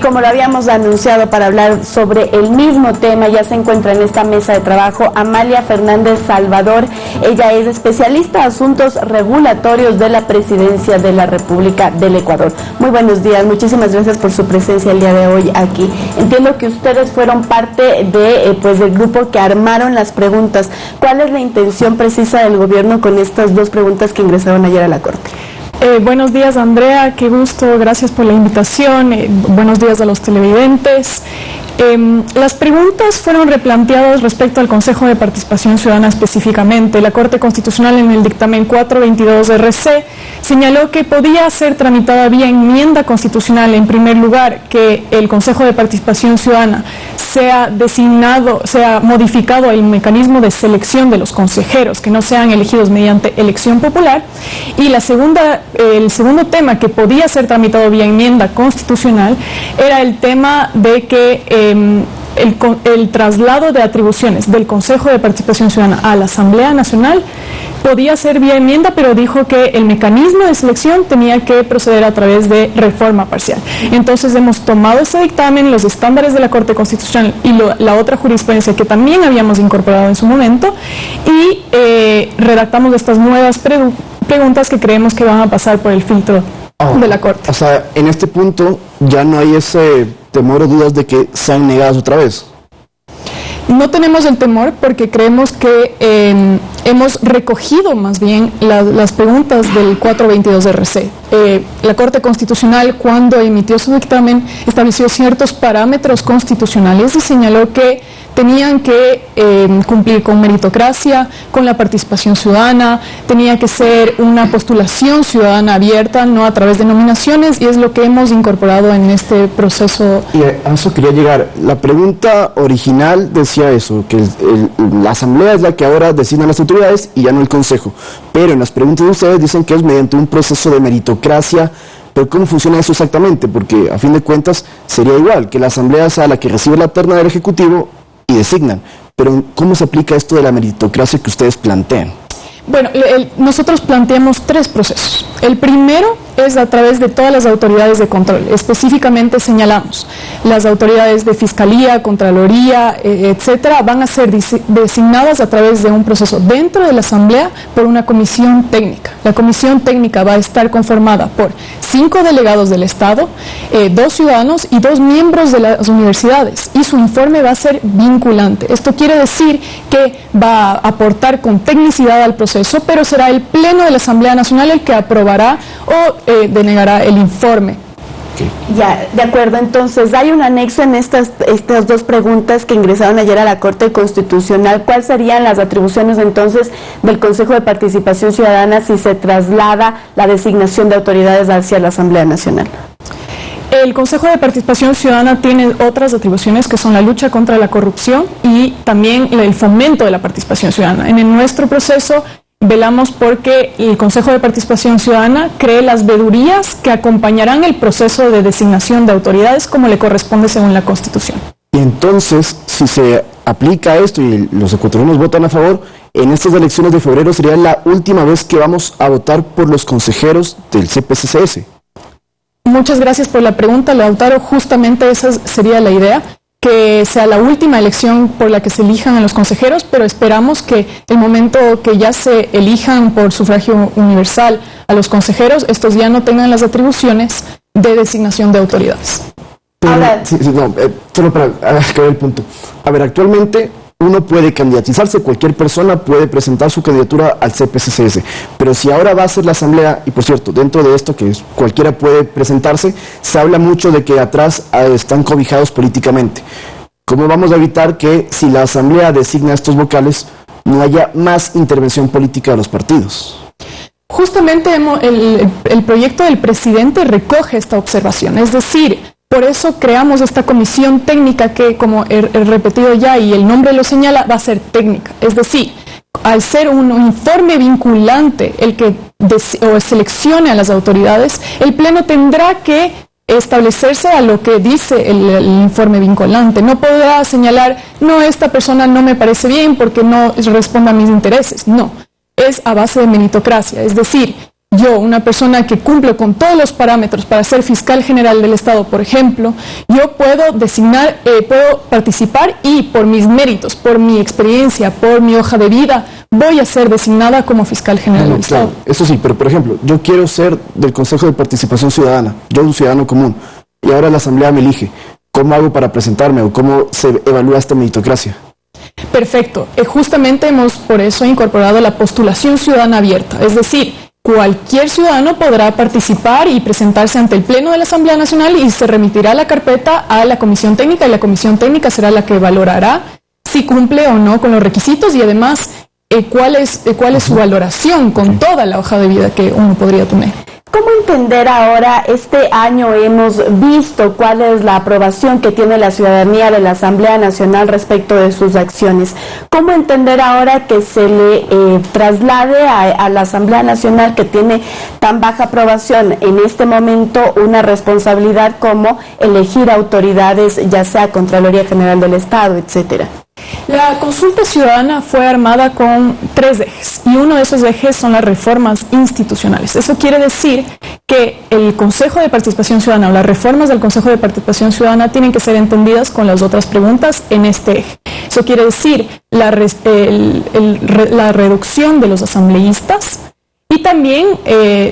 como lo habíamos anunciado, para hablar sobre el mismo tema, ya se encuentra en esta mesa de trabajo Amalia Fernández Salvador. Ella es especialista en asuntos regulatorios de la Presidencia de la República del Ecuador. Muy buenos días, muchísimas gracias por su presencia el día de hoy aquí. Entiendo que ustedes fueron parte del grupo que armaron las preguntas. ¿Cuál es la intención precisa del gobierno con estas dos preguntas que ingresaron ayer a la Corte? Buenos días, Andrea, qué gusto, gracias por la invitación. Buenos días a los televidentes. Las preguntas fueron replanteadas respecto al Consejo de Participación Ciudadana específicamente. La Corte Constitucional en el dictamen 422 RC señaló que podía ser tramitada vía enmienda constitucional, en primer lugar, que el Consejo de Participación Ciudadana sea modificado el mecanismo de selección de los consejeros, que no sean elegidos mediante elección popular. Y el segundo tema que podía ser tramitado vía enmienda constitucional era el tema de que el traslado de atribuciones del Consejo de Participación Ciudadana a la Asamblea Nacional podía ser vía enmienda, pero dijo que el mecanismo de selección tenía que proceder a través de reforma parcial. Entonces hemos tomado ese dictamen, los estándares de la Corte Constitucional y la otra jurisprudencia que también habíamos incorporado en su momento, y redactamos estas nuevas preguntas que creemos que van a pasar por el filtro de la Corte. O sea, en este punto ya no hay ese temor o dudas de que sean negadas otra vez. No tenemos el temor porque creemos que hemos recogido más bien las preguntas del 422 RC. La Corte Constitucional, cuando emitió su dictamen, estableció ciertos parámetros constitucionales y señaló que tenían que cumplir con meritocracia, con la participación ciudadana, tenía que ser una postulación ciudadana abierta, no a través de nominaciones, y es lo que hemos incorporado en este proceso. Y a eso quería llegar. La pregunta original decía eso, que la Asamblea es la que ahora designa las autoridades y ya no el Consejo. Pero en las preguntas de ustedes dicen que es mediante un proceso de meritocracia. Pero ¿cómo funciona eso exactamente? Porque a fin de cuentas sería igual, que la Asamblea sea la que recibe la terna del Ejecutivo y designan. Pero ¿cómo se aplica esto de la meritocracia que ustedes plantean? Bueno, nosotros planteamos tres procesos. El primero es a través de todas las autoridades de control. Específicamente señalamos las autoridades de Fiscalía, Contraloría, etcétera, van a ser designadas a través de un proceso dentro de la Asamblea por una comisión técnica. La comisión técnica va a estar conformada por 5 delegados del Estado, 2 ciudadanos y 2 miembros de las universidades, y su informe va a ser vinculante. Esto quiere decir que va a aportar con tecnicidad al proceso, pero será el Pleno de la Asamblea Nacional el que aprobará o denegará el informe. Ya, de acuerdo. Entonces, hay un anexo en estas dos preguntas que ingresaron ayer a la Corte Constitucional. ¿Cuáles serían las atribuciones entonces del Consejo de Participación Ciudadana si se traslada la designación de autoridades hacia la Asamblea Nacional? El Consejo de Participación Ciudadana tiene otras atribuciones que son la lucha contra la corrupción y también el fomento de la participación ciudadana. En nuestro proceso velamos porque el Consejo de Participación Ciudadana cree las vedurías que acompañarán el proceso de designación de autoridades como le corresponde según la Constitución. Y entonces, si se aplica esto y los ecuatorianos votan a favor, en estas elecciones de febrero sería la última vez que vamos a votar por los consejeros del CPCCS. Muchas gracias por la pregunta, Lautaro. Justamente esa sería la idea, que sea la última elección por la que se elijan a los consejeros, pero esperamos que el momento que ya se elijan por sufragio universal a los consejeros, estos ya no tengan las atribuciones de designación de autoridades. Solo para aclarar el punto. A ver, actualmente uno puede candidatizarse, cualquier persona puede presentar su candidatura al CPCCS, pero si ahora va a ser la Asamblea, y por cierto, dentro de esto que cualquiera puede presentarse, se habla mucho de que atrás están cobijados políticamente. ¿Cómo vamos a evitar que si la Asamblea designa a estos vocales no haya más intervención política de los partidos? Justamente el proyecto del presidente recoge esta observación, es decir, por eso creamos esta comisión técnica que, como he repetido ya y el nombre lo señala, va a ser técnica. Es decir, al ser un informe vinculante el que seleccione a las autoridades, el Pleno tendrá que establecerse a lo que dice el informe vinculante. No podrá señalar, no, esta persona no me parece bien porque no responde a mis intereses. No, es a base de meritocracia. Es decir, yo, una persona que cumplo con todos los parámetros para ser fiscal general del Estado, por ejemplo, yo puedo designar, puedo participar y por mis méritos, por mi experiencia, por mi hoja de vida, voy a ser designada como fiscal general del Estado. Eso sí, pero por ejemplo, yo quiero ser del Consejo de Participación Ciudadana, yo un ciudadano común, y ahora la Asamblea me elige. ¿Cómo hago para presentarme o cómo se evalúa esta meritocracia? Perfecto. Justamente hemos por eso incorporado la postulación ciudadana abierta, es decir, cualquier ciudadano podrá participar y presentarse ante el Pleno de la Asamblea Nacional y se remitirá la carpeta a la Comisión Técnica y la Comisión Técnica será la que valorará si cumple o no con los requisitos y además cuál es su valoración con toda la hoja de vida que uno podría tener. ¿Cómo entender ahora, este año hemos visto cuál es la aprobación que tiene la ciudadanía de la Asamblea Nacional respecto de sus acciones? ¿Cómo entender ahora que se le traslade a la Asamblea Nacional, que tiene tan baja aprobación en este momento, una responsabilidad como elegir autoridades, ya sea Contraloría General del Estado, etcétera? La consulta ciudadana fue armada con 3 ejes y uno de esos ejes son las reformas institucionales. Eso quiere decir que el Consejo de Participación Ciudadana o las reformas del Consejo de Participación Ciudadana tienen que ser entendidas con las otras preguntas en este eje. Eso quiere decir la reducción de los asambleístas y también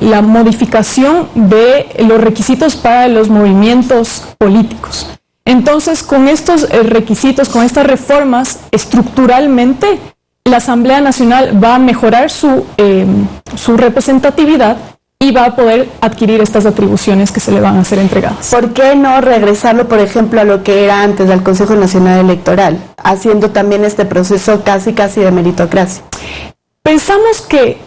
la modificación de los requisitos para los movimientos políticos. Entonces, con estos requisitos, con estas reformas, estructuralmente, la Asamblea Nacional va a mejorar su representatividad y va a poder adquirir estas atribuciones que se le van a ser entregadas. ¿Por qué no regresarlo, por ejemplo, a lo que era antes del Consejo Nacional Electoral, haciendo también este proceso casi de meritocracia? Pensamos que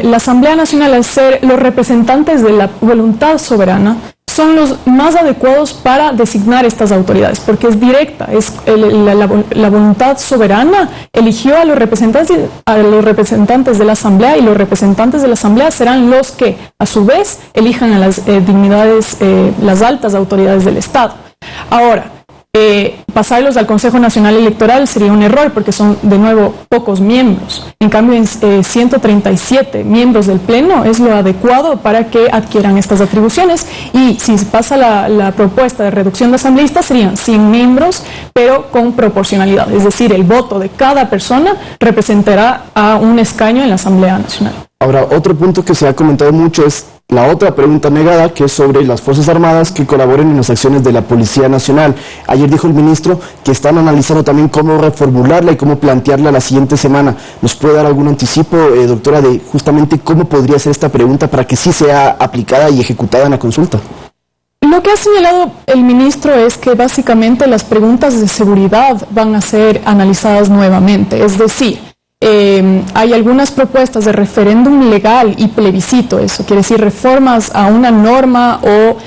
la Asamblea Nacional, al ser los representantes de la voluntad soberana, son los más adecuados para designar estas autoridades, porque es directa, es la voluntad soberana eligió a los representantes de la Asamblea y los representantes de la Asamblea serán los que, a su vez, elijan a las dignidades, las altas autoridades del Estado. Ahora, pasarlos al Consejo Nacional Electoral sería un error porque son, de nuevo, pocos miembros. En cambio, 137 miembros del Pleno es lo adecuado para que adquieran estas atribuciones y si pasa la propuesta de reducción de asambleístas serían 100 miembros, pero con proporcionalidad. Es decir, el voto de cada persona representará a un escaño en la Asamblea Nacional. Ahora, otro punto que se ha comentado mucho es la otra pregunta negada, que es sobre las Fuerzas Armadas que colaboren en las acciones de la Policía Nacional. Ayer dijo el ministro que están analizando también cómo reformularla y cómo plantearla la siguiente semana. ¿Nos puede dar algún anticipo, doctora, de justamente cómo podría ser esta pregunta para que sí sea aplicada y ejecutada en la consulta? Lo que ha señalado el ministro es que básicamente las preguntas de seguridad van a ser analizadas nuevamente, es decir, hay algunas propuestas de referéndum legal y plebiscito, eso quiere decir reformas a una norma o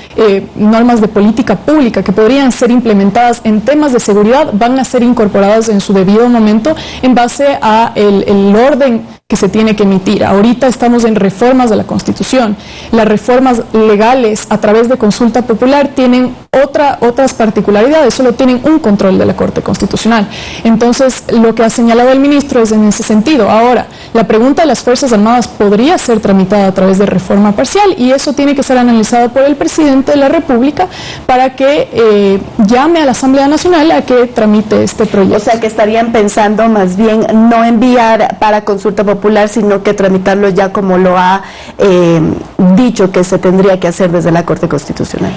normas de política pública que podrían ser implementadas en temas de seguridad, van a ser incorporadas en su debido momento en base a el orden que se tiene que emitir. Ahorita estamos en reformas de la Constitución. Las reformas legales a través de consulta popular tienen otras particularidades, solo tienen un control de la Corte Constitucional. Entonces, lo que ha señalado el ministro es en ese sentido. Ahora, la pregunta de las Fuerzas Armadas podría ser tramitada a través de reforma parcial y eso tiene que ser analizado por el presidente de la República para que llame a la Asamblea Nacional a que tramite este proyecto. O sea, que estarían pensando más bien no enviar para consulta popular, sino que tramitarlo ya como lo ha dicho que se tendría que hacer desde la Corte Constitucional.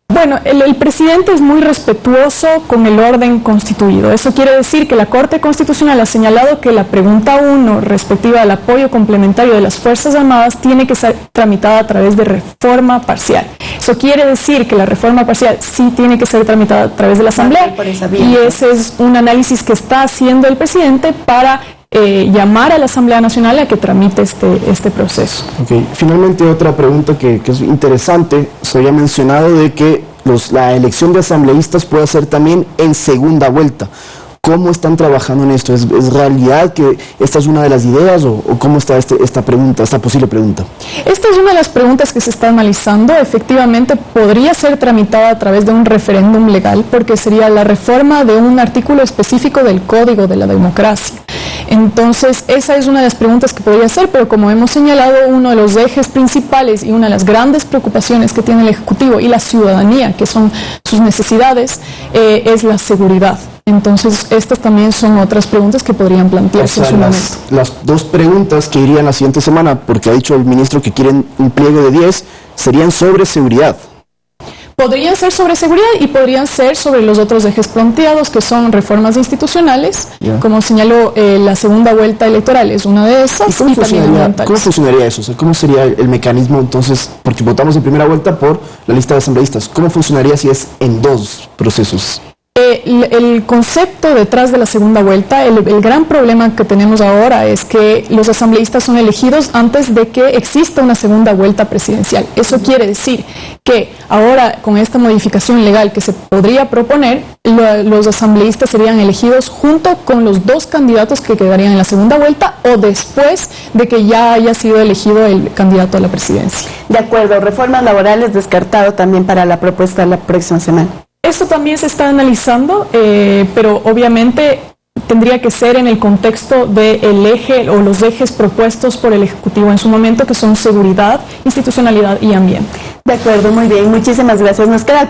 Bueno, el presidente es muy respetuoso con el orden constituido. Eso quiere decir que la Corte Constitucional ha señalado que la pregunta 1 respectiva al apoyo complementario de las Fuerzas Armadas tiene que ser tramitada a través de reforma parcial. Eso quiere decir que la reforma parcial sí tiene que ser tramitada a través de la Asamblea y ese es un análisis que está haciendo el presidente para llamar a la Asamblea Nacional a que tramite este proceso. Okay. Finalmente, otra pregunta que es interesante, se había mencionado de que la elección de asambleístas puede ser también en segunda vuelta. ¿Cómo están trabajando en esto? ¿Es realidad que esta es una de las ideas o cómo está esta posible pregunta? Esta es una de las preguntas que se está analizando. Efectivamente, podría ser tramitada a través de un referéndum legal porque sería la reforma de un artículo específico del Código de la Democracia. Entonces, esa es una de las preguntas que podría hacer, pero como hemos señalado, uno de los ejes principales y una de las grandes preocupaciones que tiene el Ejecutivo y la ciudadanía, que son sus necesidades, es la seguridad. Entonces, estas también son otras preguntas que podrían plantearse en su momento. Las dos preguntas que irían la siguiente semana, porque ha dicho el ministro que quieren un pliego de 10, serían sobre seguridad. Podrían ser sobre seguridad y podrían ser sobre los otros ejes planteados, que son reformas institucionales, como señaló la segunda vuelta electoral, es una de esas. ¿Cómo funcionaría eso? O sea, ¿cómo sería el mecanismo entonces? Porque votamos en primera vuelta por la lista de asambleístas. ¿Cómo funcionaría si es en dos procesos? El concepto detrás de la segunda vuelta, el gran problema que tenemos ahora es que los asambleístas son elegidos antes de que exista una segunda vuelta presidencial. Eso quiere decir que ahora, con esta modificación legal que se podría proponer, los asambleístas serían elegidos junto con los dos candidatos que quedarían en la segunda vuelta o después de que ya haya sido elegido el candidato a la presidencia. De acuerdo, reformas laborales descartado también para la propuesta de la próxima semana. Esto también se está analizando, pero obviamente tendría que ser en el contexto del eje o los ejes propuestos por el Ejecutivo en su momento, que son seguridad, institucionalidad y ambiente. De acuerdo, muy bien, muchísimas gracias. Nos queda